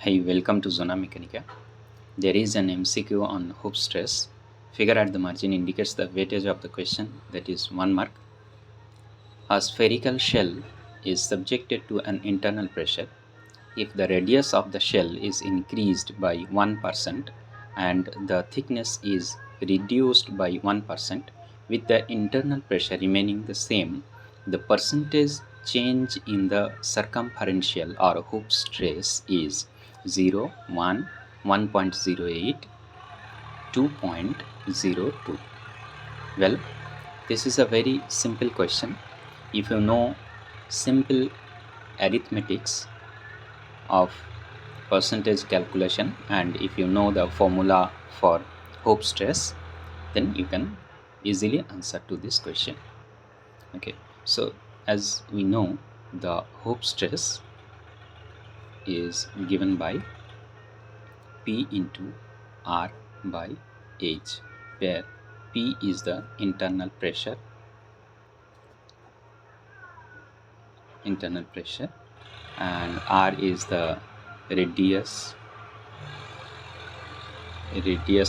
Hey, welcome to Zona Mechanica. There is an MCQ on hoop stress. Figure at the margin indicates the weightage of the question, that is 1 mark. A spherical shell is subjected to an internal pressure. If the radius of the shell is increased by 1% and the thickness is reduced by 1% with the internal pressure remaining the same, the percentage change in the circumferential or hoop stress is 0, 1, 1.08, 2.02. Well, this is a very simple question. If you know simple arithmetics of percentage calculation and if you know the formula for hoop stress, then you can easily answer to this question. Okay, so as we know, the hoop stress is given by P into R by H, where P is the internal pressure and R is the radius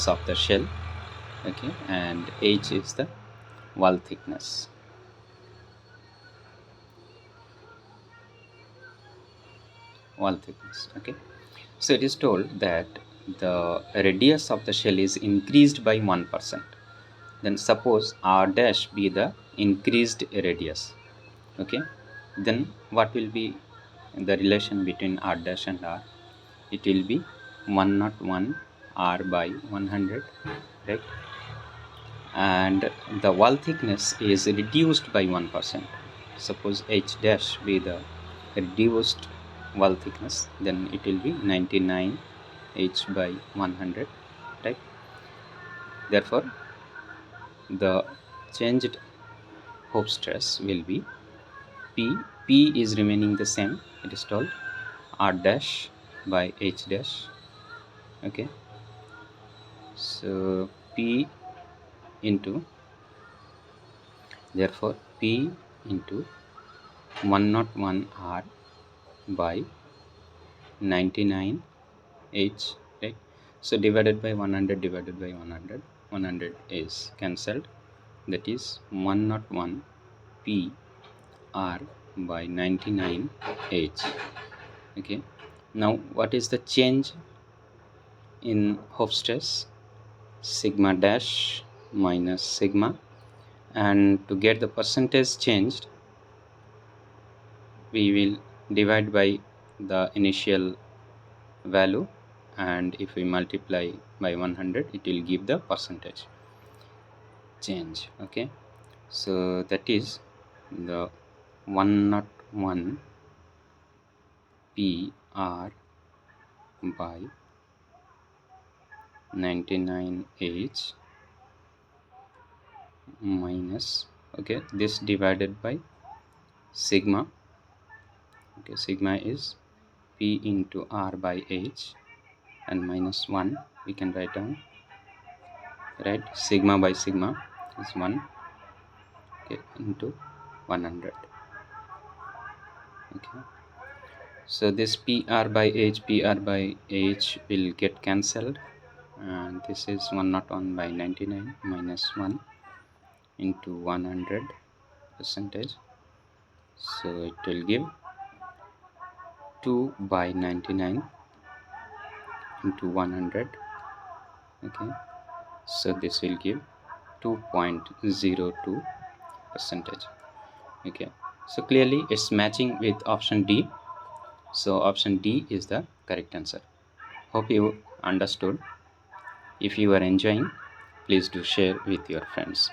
of the shell, okay, and H is the wall thickness. Okay, so it is told that the radius of the shell is increased by 1%. Then suppose R dash be the increased radius. Okay, then what will be the relation between R dash and R? It will be 101 R by 100, right? And the wall thickness is reduced by 1%. Suppose H dash be the reduced wall thickness, then it will be 99 H by 100, right? Therefore the changed hoop stress will be P is remaining the same, it is told R dash by H dash. Okay, so P into, therefore P into 101 R by 99 H, right? So divided by 100, 100 is cancelled, that is 101 P R by 99 H. Okay, now what is the change in hoop stress? Sigma dash minus sigma, and to get the percentage changed, we will divide by the initial value, and if we multiply by 100, it will give the percentage change. Okay, so that is the 101 PR by 99H minus, okay, this divided by sigma. Okay, sigma is P into R by H, and minus 1 we can write down, right? Sigma by sigma is 1, okay, into 100. Okay, so this PR by H will get cancelled, and this is 101 by 99 minus 1 into 100 percentage, so it will give 2 by 99 into 100. Okay, so this will give 2.02 percentage. Okay, so clearly it's matching with option D, so option D is the correct answer. Hope you understood. If you are enjoying, please do share with your friends.